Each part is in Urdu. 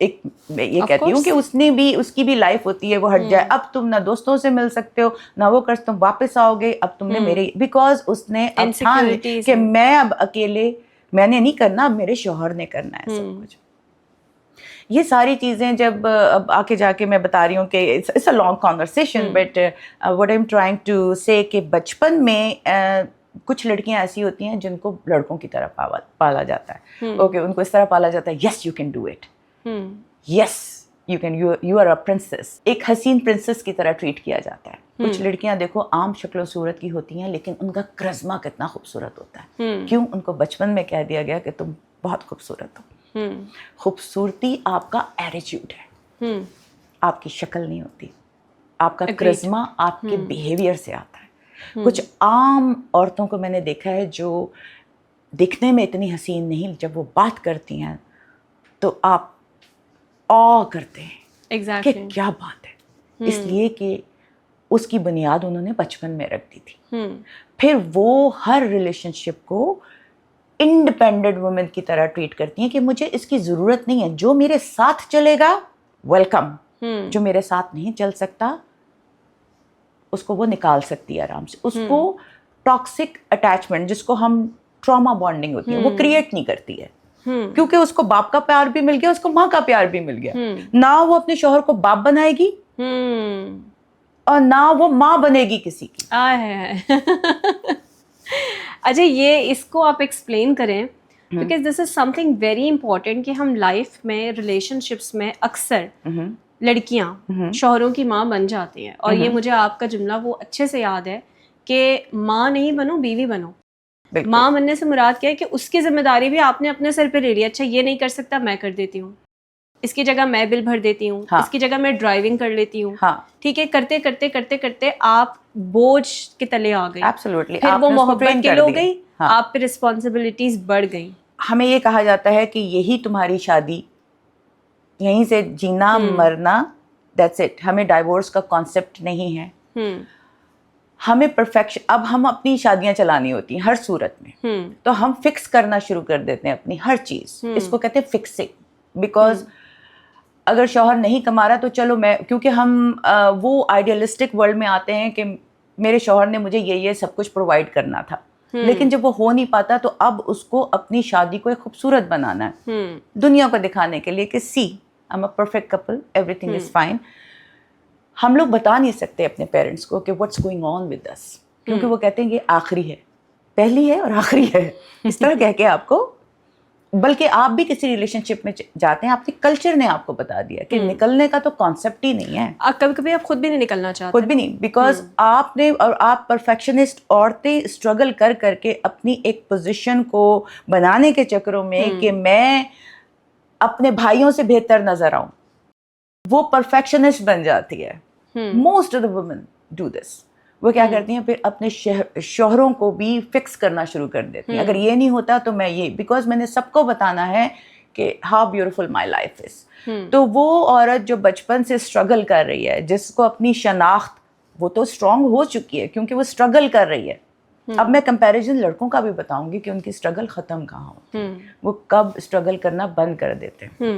ایک میں یہ کہتی ہوں کہ اس کی بھی لائف ہوتی ہے, وہ ہٹ جائے. اب تم نہ دوستوں سے مل سکتے ہو نہ وہ کر, تم واپس آؤ گے, اب تم نے میرے, بیکاز اس نے اب ٹھان کہ میں اب اکیلے میں نے نہیں کرنا, اب میرے شوہر نے کرنا ہے سب کچھ. یہ ساری چیزیں جب اب آگے جا کے میں بتا رہی ہوں کہ it's a long conversation, but what I am trying to say کہ بچپن میں کچھ لڑکیاں ایسی ہوتی ہیں جن کو لڑکوں کی طرح پالا جاتا ہے. اوکے, ان کو اس طرح پالا جاتا ہے, yes you can do it, yes you can, you are a princess, ایک حسین پرنسس کی طرح ٹریٹ کیا جاتا ہے. کچھ لڑکیاں دیکھو عام شکل و صورت کی ہوتی ہیں لیکن ان کا کرزما کتنا خوبصورت ہوتا ہے. کیوں؟ ان کو بچپن میں کہہ دیا گیا کہ تم بہت خوبصورت ہو. خوبصورتی آپ کا ایٹیٹیوڈ ہے, آپ کی شکل نہیں ہوتی. آپ کا کرزما آپ کے بیہیویئر سے آتا ہے. کچھ عام عورتوں کو میں نے دیکھا ہے جو دکھنے میں اتنی حسین نہیں, جب وہ بات کرتی ہیں تو آپ کرتے ہیں کہ کیا بات ہے, اس لیے کہ اس کی بنیاد انہوں نے بچپن میں رکھ دی تھی. پھر وہ ہر ریلیشن شپ کو انڈیپینڈنٹ وومن کی طرح ٹریٹ کرتی ہیں کہ مجھے اس کی ضرورت نہیں ہے, جو میرے ساتھ چلے گا ویلکم, جو میرے ساتھ نہیں چل سکتا اس کو وہ نکال سکتی ہے آرام سے. اس کو ٹاکسک اٹیچمنٹ جس کو ہم ٹراما بانڈنگ ہوتی ہے وہ کریٹ نہیں کرتی ہے, کیونکہ اس کو باپ کا پیار بھی مل گیا, اس کو ماں کا پیار بھی مل گیا. نہ وہ اپنے شوہر کو باپ بنائے گی اور نہ وہ ماں بنے گی کسی کی. اچھا, یہ اس کو آپ ایکسپلین کریں, because this is some thing very important کہ ہم لائف میں ریلیشن شپس میں اکثر لڑکیاں شوہروں کی ماں بن جاتی ہیں. اور یہ مجھے آپ کا جملہ وہ اچھے سے یاد ہے کہ ماں نہیں بنو, بیوی بنو. ماں بننے سے مراد کیا ہے کہ اس کی ذمہ داری بھی آپ نے اپنے سر پہ لے لی. اچھا یہ نہیں کر سکتا, میں کر دیتی ہوں, اس کی جگہ میں بل بھر دیتی ہوں, اس کی جگہ میں ڈرائیونگ کر لیتی ہوں. ٹھیک ہے, کرتے کرتے کرتے کرتے آپ بوجھ کے تلے آ گئی. پھر وہ محبت کے ہو گئی, آپ پہ رسپانسبلٹیز بڑھ گئی. ہمیں یہ کہا جاتا ہے کہ یہی تمہاری شادی, یہیں سے جینا مرنا, دیٹس اٹ. ہمیں ڈائیورس کا کانسیپٹ نہیں ہے. ہمیں پرفیکشن, اب ہم اپنی شادیاں چلانی ہوتی ہیں ہر صورت میں, تو ہم فکس کرنا شروع کر دیتے ہیں اپنی ہر چیز. اس کو کہتے ہیں فکسنگ. بیکاز اگر شوہر نہیں کما رہا تو چلو میں, کیونکہ ہم وہ آئیڈیلسٹک ورلڈ میں آتے ہیں کہ میرے شوہر نے مجھے یہ سب کچھ پرووائڈ کرنا تھا, لیکن جب وہ ہو نہیں پاتا تو اب اس کو اپنی شادی کو ایک خوبصورت بنانا ہے دنیا کو دکھانے کے لیے کہ see I am a perfect couple, everything is fine. ہم لوگ بتا نہیں سکتے اپنے پیرنٹس کو کہ what's going on with us, کیونکہ وہ کہتے ہیں کہ آخری ہے, پہلی ہے اور آخری ہے, اس طرح کہہ کے آپ کو. بلکہ آپ بھی کسی ریلیشن شپ میں جاتے ہیں, آپ کے کلچر نے آپ کو بتا دیا کہ نکلنے کا تو کانسیپٹ ہی نہیں ہے. کبھی کبھی آپ خود بھی نہیں نکلنا چاہتے, خود بھی نہیں, بیکاز آپ نے, اور آپ پرفیکشنسٹ عورتیں اسٹرگل کر کے اپنی ایک پوزیشن کو بنانے کے چکروں میں کہ میں اپنے بھائیوں سے بہتر نظر آؤں, وہ پرفیکشنسٹ بن جاتی ہے. Most of the woman do this. وہ کیا کرتی ہیں پھر اپنے شوہروں کو بھی فکس کرنا شروع کر دیتی ہیں. اگر یہ نہیں ہوتا تو میں یہ, بیکاز میں نے سب کو بتانا ہے کہ how beautiful my life is. تو وہ عورت جو بچپن سے اسٹرگل کر رہی ہے, جس کو اپنی شناخت, وہ تو اسٹرانگ ہو چکی ہے کیونکہ وہ اسٹرگل کر رہی ہے. اب میں کمپیریزن لڑکوں کا بھی بتاؤں گی کہ ان کی اسٹرگل ختم کہاں ہوتی, وہ کب اسٹرگل کرنا بند کر دیتے ہیں.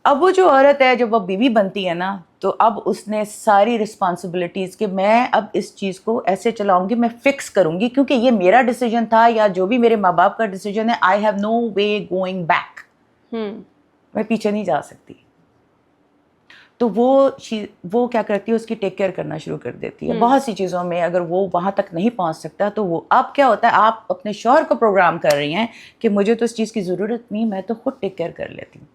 اب وہ جو عورت ہے جب وہ بیوی بنتی ہے نا, تو اب اس نے ساری رسپانسبلٹیز کہ میں اب اس چیز کو ایسے چلاؤں گی, میں فکس کروں گی, کیونکہ یہ میرا ڈیسیجن تھا یا جو بھی میرے ماں باپ کا ڈیسیجن ہے, I have no way going back, میں پیچھے نہیں جا سکتی. تو وہ کیا کرتی ہے, اس کی ٹیک کیئر کرنا شروع کر دیتی ہے بہت سی چیزوں میں. اگر وہ وہاں تک نہیں پہنچ سکتا تو وہ, اب کیا ہوتا ہے, آپ اپنے شوہر کو پروگرام کر رہی ہیں کہ مجھے تو اس چیز کی ضرورت نہیں, میں تو خود ٹیک کیئر کر لیتی ہوں.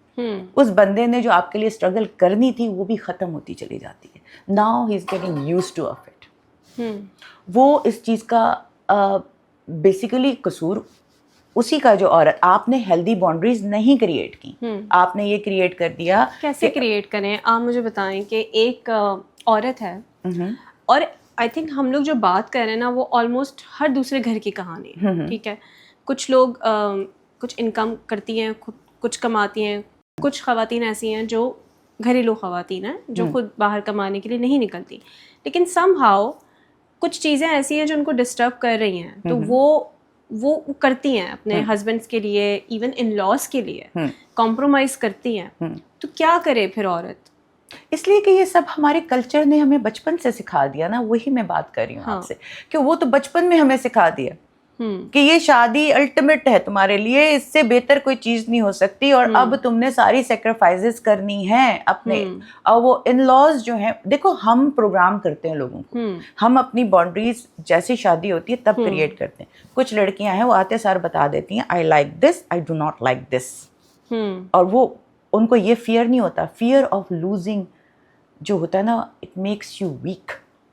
اس بندے نے جو آپ کے لیے اسٹرگل کرنی تھی وہ بھی ختم ہوتی چلی جاتی ہے. Now he is getting used to of it. وہ اس چیز کا بیسیکلی قصور اسی کا, جو عورت, آپ نے ہیلدی باؤنڈریز نہیں کریٹ کی, آپ نے یہ کریٹ کر دیا. کیسے کریٹ کریں آپ مجھے بتائیں. کہ ایک عورت ہے, اور آئی تھنک ہم لوگ جو بات کر رہے ہیں نا وہ آلموسٹ ہر دوسرے گھر کی کہانی ہے. ٹھیک ہے, کچھ لوگ کچھ انکم کرتی ہیں, کچھ کماتی ہیں. کچھ خواتین ایسی ہیں جو گھریلو خواتین ہیں جو خود باہر کمانے کے لیے نہیں نکلتی, لیکن سم ہاؤ کچھ چیزیں ایسی ہیں جو ان کو ڈسٹرب کر رہی ہیں, تو وہ وہ کرتی ہیں اپنے ہسبینڈس کے لیے, ایون ان لاس کے لیے کمپرومائز کرتی ہیں, تو کیا کرے پھر عورت؟ اس لیے کہ یہ سب ہمارے کلچر نے ہمیں بچپن سے سکھا دیا نا, وہی میں بات کر رہی ہوں آپ سے, کہ وہ تو بچپن میں ہمیں سکھا دیا کہ یہ شادی الٹیمیٹ ہے تمہارے لیے, اس سے بہتر کوئی چیز نہیں ہو سکتی, اور اب تم نے ساری سیکریفائسز کرنی ہیں اپنے. اور وہ ان لاز جو ہیں, دیکھو ہم پروگرام کرتے ہیں لوگوں کو, ہم اپنی باؤنڈریز جیسی شادی ہوتی ہے تب کریٹ کرتے ہیں. کچھ لڑکیاں ہیں وہ آتے سار بتا دیتی ہیں آئی like this, I do not like this, اور وہ ان کو یہ فیئر نہیں ہوتا, فیئر آف لوزنگ جو ہوتا ہے نا, اٹ میکس یو ویک.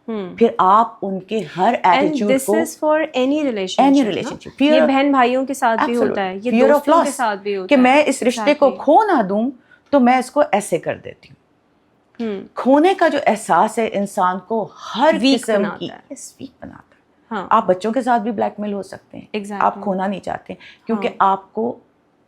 پھر آپ ان کے ہر ایٹیٹیوڈ کو, دس از فار اینی ریلیشنشپ, یہ بہن بھائیوں کے ساتھ بھی ہوتا ہے, یہ دوستوں کے ساتھ بھی ہوتا ہے, کہ میں اس رشتے کو کھو نہ دوں تو میں اس کو ایسے کر دیتی ہوں. کھونے کا جو احساس ہے انسان کو ہر قسم کی ویک بناتا ہے. آپ بچوں کے ساتھ بھی بلیک میل ہو سکتے ہیں, آپ کھونا نہیں چاہتے, کیونکہ آپ کو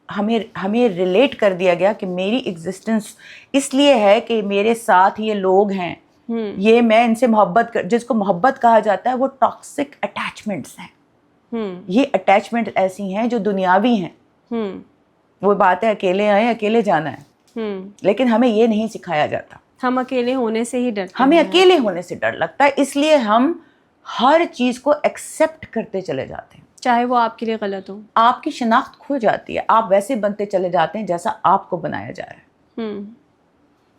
ہمیں ریلیٹ کر دیا گیا کہ میری ایگزسٹنس اس لیے ہے کہ میرے ساتھ یہ لوگ ہیں, یہ میں ان سے محبت جس کو محبت کہا جاتا ہے وہ ٹاکسک اٹیچمنٹس ہیں. یہ اٹیچمنٹ ایسی ہیں جو دنیاوی ہیں. وہ بات ہے اکیلے آئے اکیلے جانا ہے, لیکن ہمیں یہ نہیں سکھایا جاتا. ہم اکیلے ہونے سے ہی ڈرتے ہیں, ہمیں اکیلے ہونے سے ڈر لگتا ہے, اس لیے ہم ہر چیز کو ایکسیپٹ کرتے چلے جاتے ہیں, چاہے وہ آپ کے لیے غلط ہو. آپ کی شناخت کھو جاتی ہے, آپ ویسے بنتے چلے جاتے ہیں جیسا آپ کو بنایا جا رہا ہے.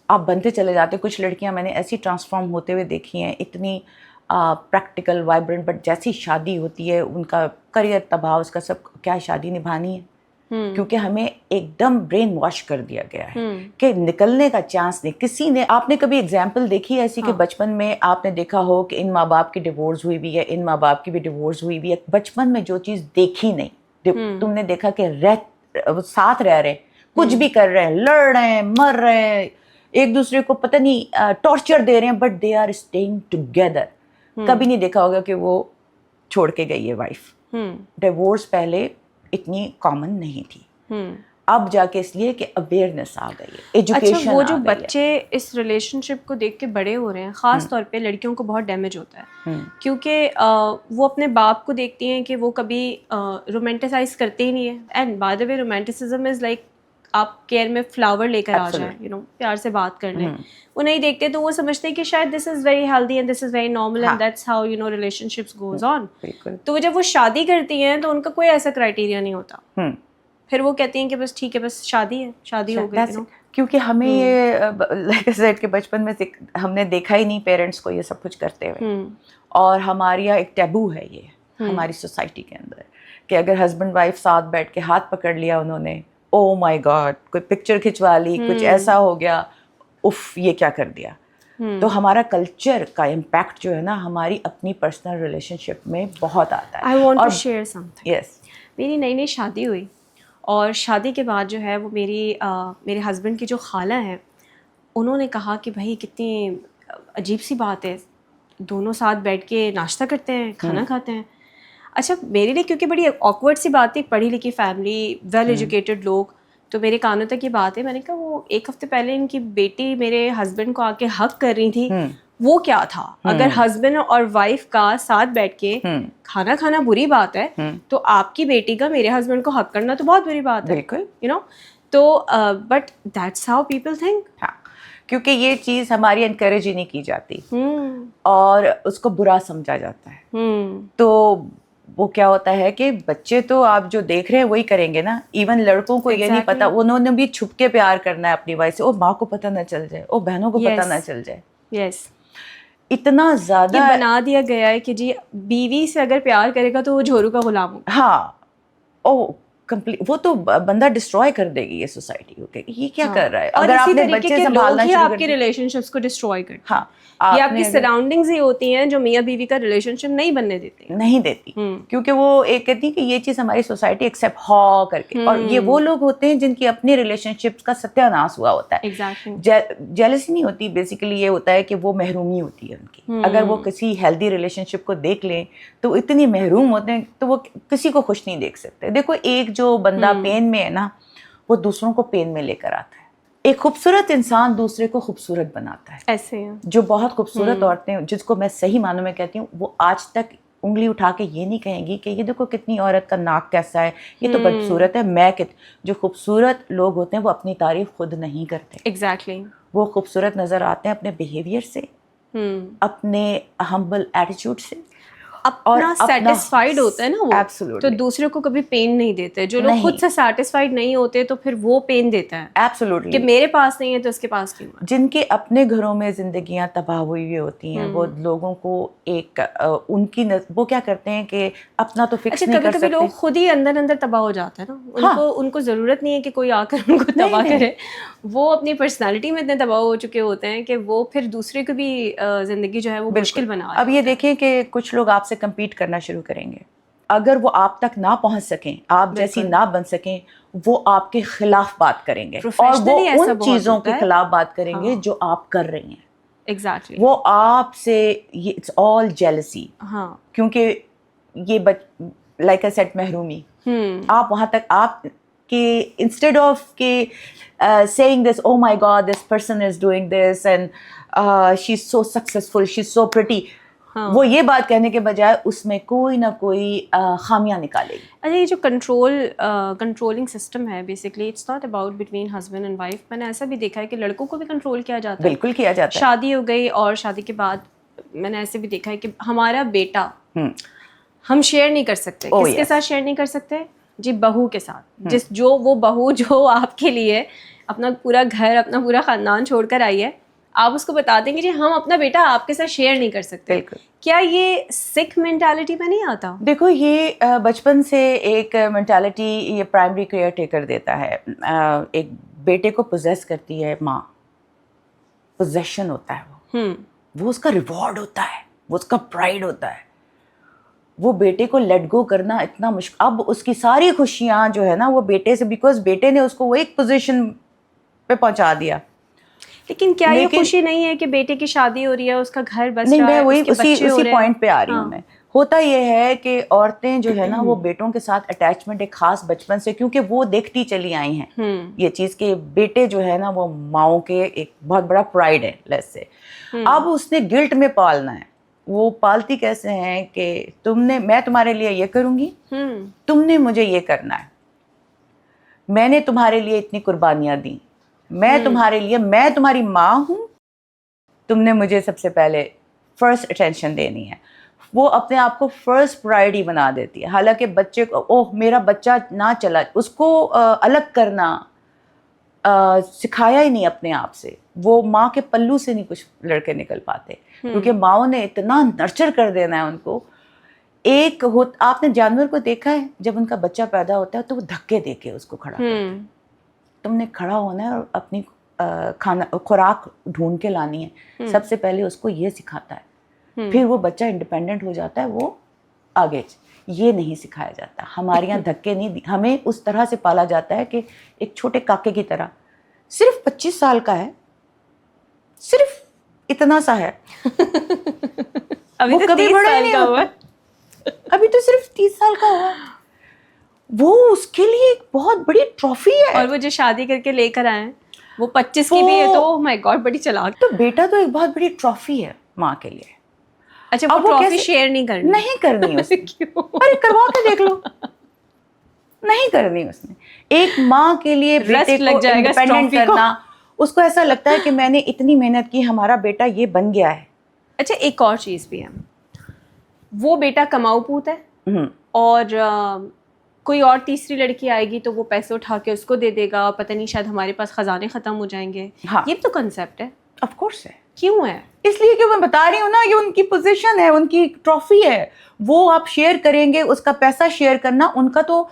آپ بنتے چلے جاتے. کچھ لڑکیاں میں نے ایسی ٹرانسفارم ہوتے ہوئے دیکھی ہیں, اتنی پریکٹیکل وائبرنٹ, بٹ جیسی شادی ہوتی ہے ان کا کریئر تباہ, اس کا سب, کیا شادی نبھانی ہے, کیونکہ ہمیں ایک دم برین واش کر دیا گیا ہے کہ نکلنے کا چانس نہیں. کسی نے, آپ نے کبھی اگزامپل دیکھی ایسی کہ بچپن میں آپ نے دیکھا ہو کہ ان ماں باپ کی ڈیورس ہوئی بھی ہے, ان ماں باپ کی بھی ڈیورس ہوئی بھی ہے, بچپن میں جو چیز دیکھی نہیں, تم نے دیکھا کہ ساتھ رہ رہے, کچھ بھی کر رہے ہیں, لڑ رہے ہیں, مر رہے ہیں, ایک دوسرے کو پتہ نہیں ٹارچر دے رہے ہیں, but they are staying together. کبھی نہیں دیکھا ہوگا کہ وہ چھوڑ کے گئی ہے وائف. ڈیورس پہلے اتنی کامن نہیں تھی, اب جا کے اس لیے کہ اویئرنیس آ گئی ہے, ایجوکیشن. اچھا, وہ جو بچے اس ریلیشن شپ کو دیکھ کے بڑے ہو رہے ہیں, خاص طور پہ لڑکیوں کو بہت ڈیمیج ہوتا ہے, کیونکہ وہ اپنے باپ کو دیکھتی ہیں کہ وہ کبھی رومانٹیسائز کرتے ہی نہیں ہے. And by the way romanticism is like آپ کیئر میں فلاور لے کر آ جائیں, یو نو, پیار سے بات کر لیں. وہ نہیں دیکھتے تو وہ سمجھتے ہیں کہ شاید this is very healthy and this is very normal and that's how you know relationships goes on. تو جب وہ شادی کرتی ہیں تو ان کا کوئی ایسا کرائٹیریا نہیں ہوتا, پھر وہ کہتی ہیں کہ بس ٹھیک ہے, بس شادی ہے, شادی ہو گئی. کیونکہ ہمیں یہ لائک سیٹ کے بچپن میں ہم نے دیکھا ہی نہیں پیرنٹس کو یہ سب کچھ کرتے ہوئے, اور ہمارے یہاں ایک ٹیبو ہے یہ ہماری سوسائٹی کے اندر کہ اگر ہسبینڈ وائف ساتھ بیٹھ کے ہاتھ پکڑ لیا انہوں نے, او مائی گاڈ, کوئی پکچر کھنچوا لی, کچھ ایسا ہو گیا, اف یہ کیا کر دیا. تو ہمارا کلچر کا امپیکٹ جو ہے نا ہماری اپنی پرسنل ریلیشن شپ میں بہت آتا ہے. I want to share something. Yes, میری نئی نئی شادی ہوئی, اور شادی کے بعد جو ہے وہ میرے ہسبینڈ کی جو خالہ ہیں, انہوں نے کہا کہ بھائی کتنی عجیب سی بات ہے, دونوں ساتھ بیٹھ کے ناشتہ کرتے ہیں, کھانا کھاتے ہیں. اچھا, میرے لیے کیونکہ بڑی آکورڈ سی بات تھی, پڑھی لکھی فیملی, ویل ایجوکیٹڈ لوگ, تو میرے کانوں تک یہ بات ہے. میں نے کہا وہ ایک ہفتے پہلے ان کی بیٹی میرے ہسبینڈ کو آ کے حق کر رہی تھی, وہ کیا تھا؟ اگر ہسبینڈ اور وائف کا ساتھ بیٹھ کے کھانا کھانا بری بات ہے, تو آپ کی بیٹی کا میرے ہسبینڈ کو حق کرنا تو بہت بری بات ہے, بالکل, یو نو. تو but that's how people think. کیونکہ یہ چیز ہماری انکریج ہی نہیں کی جاتی, اور اس کو برا سمجھا جاتا ہے. تو وہ کیا ہوتا ہے کہ بچے تو آپ جو دیکھ رہے ہیں وہی کریں گے نا. ایون لڑکوں کو یہ نہیں پتا, انہوں نے بھی چھپ کے پیار کرنا ہے اپنی وائف سے, او ماں کو پتہ نہ چل جائے, او بہنوں کو پتہ نہ چل جائے. یس, اتنا زیادہ بنا دیا گیا ہے کہ جی بیوی سے اگر پیار کرے گا تو وہ جھورو کا غلام ہوگا. ہاں, او کمپلیٹ, وہ تو بندہ ڈسٹروائے کر دے گی یہ سوسائٹی کو, کہ یہ کیا کر رہا ہے. اور اسی طریقے کے لوگ ہی آپ کی ریلیشن شپس کو ڈسٹروائے کرتے ہیں. ہاں, یہ آپ کی سراؤنڈنگز ہی ہوتی ہیں جو میاں بیوی کا ریلیشن شپ نہیں بننے دیتی, نہیں دیتی, کیونکہ وہ ایک کہتی کہ یہ چیز ہماری سوسائٹی ایکسیپٹ ہو کر کے. اور یہ وہ لوگ ہوتے ہیں جن کی اپنی ریلیشن شپس کا ستیہ ناش ہوا ہوتا ہے. جیلسی نہیں ہوتی, بیسیکلی یہ ہوتا ہے کہ وہ محرومی ہوتی ہے ان کی. اگر وہ کسی ہیلدی ریلیشن شپ کو دیکھ لیں تو اتنی محروم ہوتے ہیں تو وہ کسی کو خوش نہیں دیکھ سکتے. دیکھو, ایک جو بندہ پین میں ہے نا, وہ دوسروں کو پین میں لے کر آتا ہے. ایک خوبصورت انسان دوسرے کو خوبصورت بناتا ہے. ایسے جو بہت خوبصورت عورتیں, جس کو میں صحیح معنوں میں کہتی ہوں, وہ آج تک انگلی اٹھا کے یہ نہیں کہیں گی کہ یہ دیکھو کتنی عورت کا ناک کیسا ہے, یہ تو بدصورت ہے. میں جو خوبصورت لوگ ہوتے ہیں وہ اپنی تعریف خود نہیں کرتے. ایگزیکٹلی. وہ خوبصورت نظر آتے ہیں اپنے بیہیویئر سے, اپنے ہمبل ایٹیٹیوڈ سے, اپنا سیٹسفائیڈ ہوتا ہے نا وہ, Absolutely. تو دوسرے کو کبھی پین نہیں دیتے. جو لوگ خود سے سیٹسفائیڈ نہیں ہوتے تو پھر وہ پین دیتا ہے Absolutely. کہ میرے پاس نہیں ہے تو اس کے پاس کیوں ہے. جن کے اپنے گھروں میں زندگیاں تباہ ہوئی ہوئی ہوتی ہیں, وہ لوگوں کو ایک ان کی وہ کیا کرتے ہیں کہ اپنا تو فکس نہیں کر سکتے. کبھی لوگ خود ہی اندر اندر تباہ ہو جاتے ہیں نا, ان کو ضرورت نہیں ہے کہ کوئی آ کر ان کو تباہ کرے. وہ اپنی پرسنالٹی میں اتنے تباہ ہو چکے ہوتے ہیں کہ وہ پھر دوسرے کو بھی زندگی جو ہے وہ مشکل بنا. اب یہ دیکھیں کہ کچھ لوگ آپ سے کمپیٹ کرنا شروع کریں گے. اگر وہ آپ تک نہ پہنچ سکیں, آپ جیسی نہ بن سکیں, وہ آپ کے خلاف بات کریں گے, اور وہ ان چیزوں کے خلاف بات کریں گے جو آپ کر رہی ہیں. ایگزیکٹلی. وہ آپ سے, یہ اٹس آل جیلسی. ہاں, کیونکہ یہ لائک اے سیٹ محرومی. آپ وہاں تک آپ کہ انسٹیڈ آف کہ saying this, oh my God, this person is doing this and she's so successful, she's so pretty, وہ یہ بات کہنے کے بجائے اس میں کوئی نہ کوئی خامیاں نکالے گی. اچھا, یہ جو کنٹرولنگ سسٹم ہے basically it's not about between husband and wife. میں نے ایسا بھی دیکھا ہے کہ لڑکوں کو بھی کنٹرول کیا جاتا ہے. بالکل کیا جاتا ہے. شادی ہو گئی اور شادی کے بعد میں نے ایسے بھی دیکھا ہے کہ ہمارا بیٹا ہم شیئر نہیں کر سکتے. کس کے ساتھ شیئر نہیں کر سکتے جی؟ بہو کے ساتھ. وہ بہو جو آپ کے لیے اپنا پورا گھر, اپنا پورا خاندان چھوڑ کر آئی ہے, آپ اس کو بتا دیں گے جی ہم اپنا بیٹا آپ کے ساتھ شیئر نہیں کر سکتے. بالکل. کیا یہ سکھ مینٹالٹی میں نہیں آتا؟ دیکھو, یہ بچپن سے ایک مینٹالٹی یہ پرائمری کیئر ٹیکر دیتا ہے. ایک بیٹے کو پوزیس کرتی ہے ماں, پوزیشن ہوتا ہے وہ اس کا ریوارڈ ہوتا ہے, وہ اس کا پرائڈ ہوتا ہے. وہ بیٹے کو لیٹ گو کرنا اتنا مشکل. اب اس کی ساری خوشیاں جو ہے نا وہ بیٹے سے, بیکاز بیٹے نے اس کو وہ ایک پوزیشن پہ پہنچا دیا. لیکن کیا یہ خوشی نہیں ہے کہ بیٹے کی شادی ہو رہی ہے, اس کا گھر بس نہیں, رہا ہے, میں اس کے بچے ہو رہے ہیں. اسی پوائنٹ پہ آ رہی ہوں میں. ہوتا یہ ہے کہ عورتیں جو ہے نا وہ بیٹوں کے ساتھ اٹیچمنٹ ایک خاص بچپن سے, کیونکہ وہ دیکھتی چلی آئی ہیں یہ چیز کہ بیٹے جو ہے نا وہ ماؤں کے ایک بہت بڑا پرائڈ ہے لیس سے. اب اس نے گلٹ میں پالنا ہے. وہ پالتی کیسے ہیں کہ میں تمہارے لیے یہ کروں گی, تم نے مجھے یہ کرنا ہے, میں نے تمہارے لیے اتنی قربانیاں دیں, میں تمہارے لیے, میں تمہاری ماں ہوں, تم نے مجھے سب سے پہلے فرسٹ اٹینشن دینی ہے. وہ اپنے آپ کو فرسٹ پرائرٹی بنا دیتی ہے. حالانکہ بچے کو, اوہ میرا بچہ نہ چلا, اس کو الگ کرنا سکھایا ہی نہیں اپنے آپ سے. وہ ماں کے پلو سے نہیں کچھ لڑکے نکل پاتے, کیونکہ ماؤں نے اتنا نرچر کر دینا ہے ان کو. آپ نے جانور کو دیکھا ہے جب ان کا بچہ پیدا ہوتا ہے تو وہ دھکے دے کے اس کو کھڑا کرتا ہے. تم نے کھڑا ہونا ہے اور اپنی خوراک ڈھونڈ کے لانی ہے. سب سے پہلے اس کو یہ سکھاتا ہے, پھر وہ بچہ انڈیپینڈنٹ ہو جاتا ہے, وہ آگے. یہ نہیں سکھایا جاتا ہمارے یہاں. دھکے نہیں, ہمیں اس طرح سے پالا جاتا ہے کہ ایک چھوٹے کاکے کی طرح. صرف 25 سال کا ہے, صرف اتنا سا ہے, ابھی تو 30 سال کا ہوا, ابھی تو صرف 30 سال کا ہوا. وہ اس کے لیے ایک بہت بڑی ٹرافی ہے. اور وہ جو شادی کر کے لے کر آئے ہیں وہ 25 کی بھی ہے, تو oh my God بڑی چلاک. تو بیٹا تو ایک بہت بڑی ٹرافی ہے ماں کے لیے. اچھا, وہ ٹرافی شیئر نہیں کرنی, نہیں کرنی اس نے. ارے کروا کے دیکھ لو, نہیں کرنی اس نے. ایک ماں کے لیے بیٹے کو انڈیپینڈنٹ کرنا, اس کو ایسا لگتا ہے کہ میں نے اتنی محنت کی, ہمارا بیٹا یہ بن گیا ہے. اچھا, ایک اور چیز بھی ہے, وہ بیٹا کماؤ پوت ہے اور کوئی اور تیسری لڑکی آئے گی تو وہ پیسے اٹھا کے اس کو دے دے گا, پتہ نہیں شاید ہمارے پاس خزانے ختم ہو جائیں گے. یہ تو کنسیپٹ ہے. آف کورس ہے. کیوں ہے؟ اس لیے کہ میں بتا رہی ہوں نا, یہ ان کی پوزیشن ہے, ان کی ٹرافی ہے. وہ آپ شیئر کریں گے, اس کا پیسہ شیئر کرنا, ان کا تو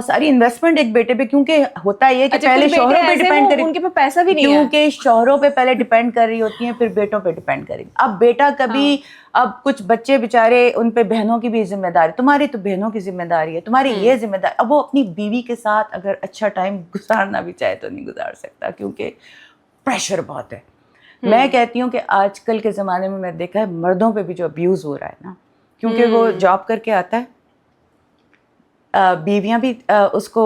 ساری انویسٹمنٹ ایک بیٹے پہ, کیونکہ ہوتا یہ کہ پہلے شوہروں پہ ڈیپینڈ کریں, ان کے پاس پیسہ بھی نہیں ہے, کیونکہ شوہروں پہ پہلے ڈیپینڈ کر رہی ہوتی ہیں, پھر بیٹوں پہ ڈیپینڈ کریں. اب بیٹا کبھی, اب کچھ بچے بےچارے, ان پہ بہنوں کی بھی ذمہ داری, تمہاری تو بہنوں کی ذمہ داری ہے, تمہاری یہ ذمہ داری. اب وہ اپنی بیوی کے ساتھ اگر اچھا ٹائم گزارنا بھی چاہے تو نہیں گزار سکتا, کیونکہ پریشر بہت ہے. میں کہتی ہوں کہ آج کل کے زمانے میں دیکھا ہے مردوں پہ بھی جو ابیوز ہو رہا ہے نا, کیونکہ وہ جاب کر کے آتا ہے, بیویاں بھی اس کو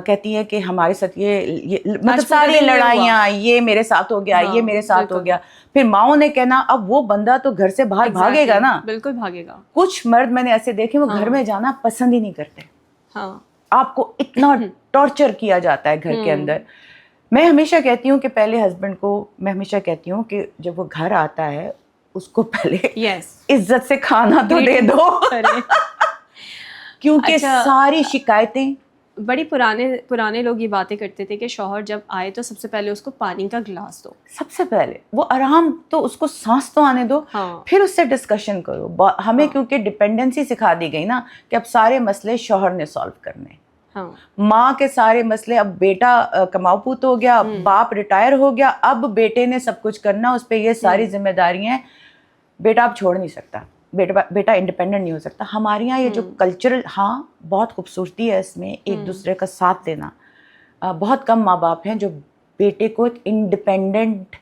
کہتی ہیں کہ ہمارے ساتھ یہ مطلب ساری لڑائیاں، یہ میرے ساتھ ہو گیا، یہ میرے ساتھ ہو گیا. پھر ماؤں نے کہنا اب وہ بندہ تو گھر سے باہر بھاگے گا نا. بالکل بھاگے گا. کچھ مرد میں نے ایسے دیکھے وہ گھر میں جانا پسند ہی نہیں کرتے. آپ کو اتنا ٹارچر کیا جاتا ہے گھر کے اندر. میں ہمیشہ کہتی ہوں کہ پہلے ہسبینڈ کو میں ہمیشہ کہتی ہوں کہ جب وہ گھر آتا ہے اس کو پہلے عزت سے کھانا تو دے دو. کیونکہ ساری شکایتیں بڑی پرانے لوگ یہ باتیں کرتے تھے کہ شوہر جب آئے تو سب سے پہلے اس کو پانی کا گلاس دو. سب سے پہلے وہ آرام تو اس کو سانس تو آنے دو, پھر اس سے ڈسکشن کرو. ہمیں کیونکہ ڈپینڈنسی سکھا دی گئی نا کہ اب سارے مسئلے شوہر نے سالو کرنے. ماں کے سارے مسئلے, اب بیٹا کماؤ پوت ہو گیا, باپ ریٹائر ہو گیا, اب بیٹے نے سب کچھ کرنا, اس پہ یہ ساری ذمہ داریاں, بیٹا اب چھوڑ نہیں سکتا, بیٹا انڈیپینڈنٹ نہیں ہو سکتا. ہمارے یہاں یہ جو کلچرل, ہاں بہت خوبصورتی ہے اس میں ایک دوسرے کا ساتھ دینا. بہت کم ماں باپ ہیں جو بیٹے کو ایک انڈیپینڈنٹ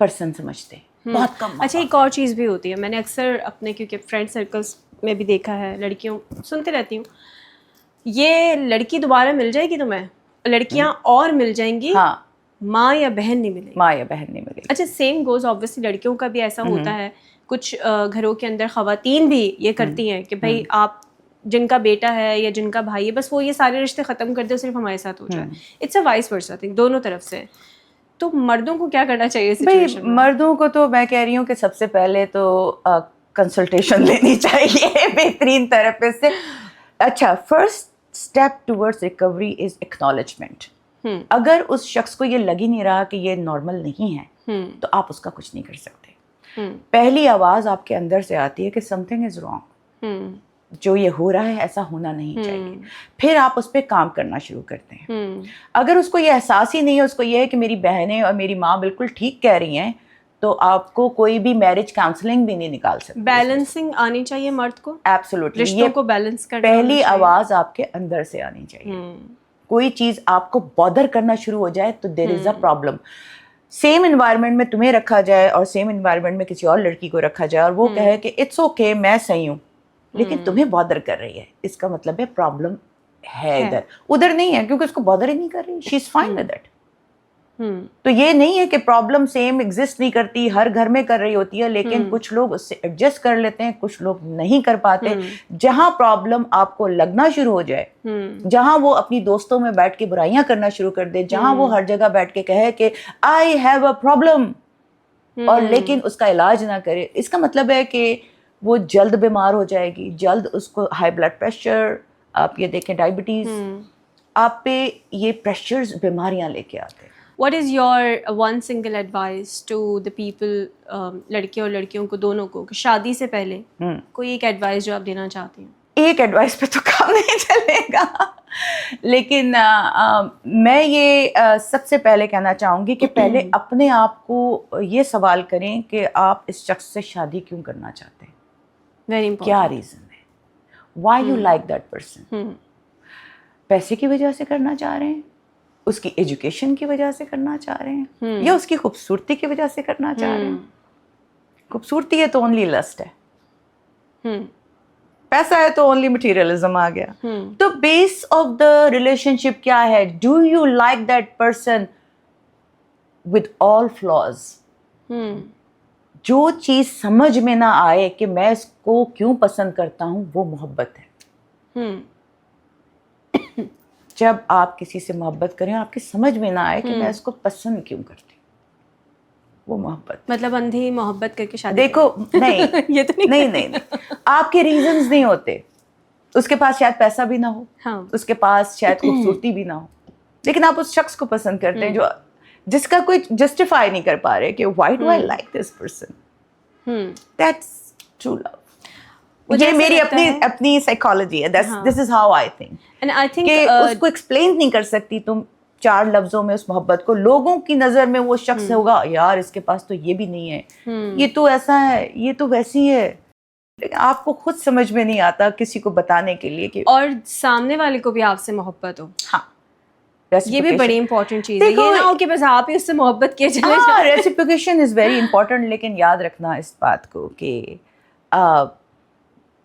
پرسن سمجھتے ہیں, بہت کم. اچھا ایک اور چیز بھی ہوتی ہے, میں نے اکثر اپنے کیونکہ فرینڈ سرکلس میں بھی دیکھا ہے, لڑکیوں سنتے رہتی ہوں, یہ لڑکی دوبارہ مل جائے گی تمہیں, لڑکیاں اور مل جائیں گی, ماں یا بہن نہیں ملے گی. ماں یا بہن نہیں ملے گی. اچھا سیم گوز آبویسلی لڑکیوں کا بھی ایسا ہوتا ہے. کچھ گھروں کے اندر خواتین بھی یہ کرتی ہیں کہ بھائی آپ جن کا بیٹا ہے یا جن کا بھائی ہے بس وہ یہ سارے رشتے ختم کر دے, صرف ہمارے ساتھ ہو جائے. It's a vice versa thing دونوں طرف سے. تو مردوں کو کیا کرنا چاہیے سچویشن میں؟ مردوں کو تو میں کہہ رہی ہوں کہ سب سے پہلے تو کنسلٹیشن لینی چاہیے بہترین تھراپسٹ سے. اچھا, فرسٹ اسٹیپ ٹورڈز ریکوری از ایکنالجمنٹ. اگر اس شخص کو یہ لگ ہی نہیں رہا کہ یہ نارمل نہیں ہے تو آپ اس کا کچھ نہیں کر سکتے. پہلی آواز آپ کے اندر سے آتی ہے کہ سم تھنگ از رانگ, جو یہ ہو رہا ہے ایسا ہونا نہیں چاہیے. پھر آپ اس پہ کام کرنا شروع کرتے ہیں. اگر اس کو یہ احساس ہی نہیں ہے, اس کو یہ ہے کہ میری بہنیں اور میری ماں بالکل ٹھیک کہہ رہی ہیں, تو آپ کو کوئی بھی میرج کاؤنسلنگ بھی نہیں نکال سکتے. بیلنسنگ آنی چاہیے مرد کو. ایبسولوٹلی, رشتوں کو بیلنس کرنا. پہلی آواز آپ کے اندر سے آنی چاہیے. کوئی چیز آپ کو بادر کرنا شروع ہو جائے تو دیر از اے پرابلم. سیم انوائرمنٹ میں تمہیں رکھا جائے اور سیم انوائرمنٹ میں کسی اور لڑکی کو رکھا جائے اور وہ کہے کہ اٹس اوکے میں صحیح ہوں, لیکن تمہیں بادر کر رہی ہے, اس کا مطلب ہے پرابلم ہے ادھر نہیں ہے, کیونکہ اس کو بادر ہی نہیں کر رہی, شی از فائن ود اٹ. تو یہ نہیں ہے کہ پرابلم سیم ایگزسٹ نہیں کرتی, ہر گھر میں کر رہی ہوتی ہے, لیکن کچھ لوگ اس سے ایڈجسٹ کر لیتے ہیں, کچھ لوگ نہیں کر پاتے. جہاں پرابلم آپ کو لگنا شروع ہو جائے, جہاں وہ اپنی دوستوں میں بیٹھ کے برائیاں کرنا شروع کر دے, جہاں وہ ہر جگہ بیٹھ کے کہے کہ آئی ہیو اے پرابلم, اور لیکن اس کا علاج نہ کرے, اس کا مطلب ہے کہ وہ جلد بیمار ہو جائے گی, جلد اس کو ہائی بلڈ پریشر, آپ یہ دیکھیں ڈائبٹیز, آپ پہ یہ پریشرز بیماریاں لے کے آتے ہیں. What is your one single advice to the people, لڑکے اور لڑکیوں کو دونوں کو, کہ شادی سے پہلے کوئی ایک ایڈوائس جو آپ دینا چاہتے ہیں؟ ایک ایڈوائس پہ تو کام نہیں چلے گا, لیکن میں یہ سب سے پہلے کہنا چاہوں گی کہ پہلے اپنے آپ کو یہ سوال کریں کہ آپ اس شخص سے شادی کیوں کرنا چاہتے ہیں. Very important. کیا ریزن ہے, why you like that person. پیسے کی وجہ سے کرنا چاہ رہے ہیں, اس کی ایجوکیشن کی وجہ سے کرنا چاہ رہے ہیں, یا اس کی خوبصورتی کی وجہ سے کرنا چاہ رہے ہیں. خوبصورتی ہے تو اونلی لسٹ ہے, پیسہ ہے تو اونلی مٹیریلزم آ گیا. تو بیس آف دا ریلیشن شپ کیا ہے, do you like that person with all flaws. جو چیز سمجھ میں نہ آئے کہ میں اس کو کیوں پسند کرتا ہوں, وہ محبت ہے. جب آپ کسی سے محبت کریں, آپ کی سمجھ میں نہ آئے کہ میں اس کو پسند کیوں کرتی ہوں, وہ محبت. مطلب اندھی محبت کر کے شادی دیکھو, نہیں یہ تو نہیں, آپ کے ریزنز نہیں ہوتے. اس کے پاس شاید پیسہ بھی نہ ہو, اس کے پاس شاید خوبصورتی بھی نہ ہو, لیکن آپ اس شخص کو پسند کرتے ہیں جو جس کا کوئی جسٹیفائی نہیں کر پا رہے کہ why do I like this person. That's true love. یہ میری اپنی سائیکالوجی ہے, دس از ہاؤ آئی تھنک. کہ اس کو ایکسپلین نہیں کر سکتی تم چار لفظوں میں اس محبت کو. لوگوں کی نظر میں وہ شخص ہوگا, یار اس کے پاس تو یہ بھی نہیں ہے, یہ تو ایسا ہے, یہ تو ویسی ہے, لیکن آپ کو خود سمجھ میں نہیں آتا کسی کو بتانے کے لیے کہ, اور سامنے والے کو بھی آپ سے محبت ہو. ہاں, یہ بھی بڑی امپورٹنٹ چیز ہے. یہ نہ ہو کہ بس آپ ہی اس سے محبت کیے چلے جائیں. ریسیپروکیشن از ویری امپورٹنٹ, لیکن یاد رکھنا اس بات کو کہ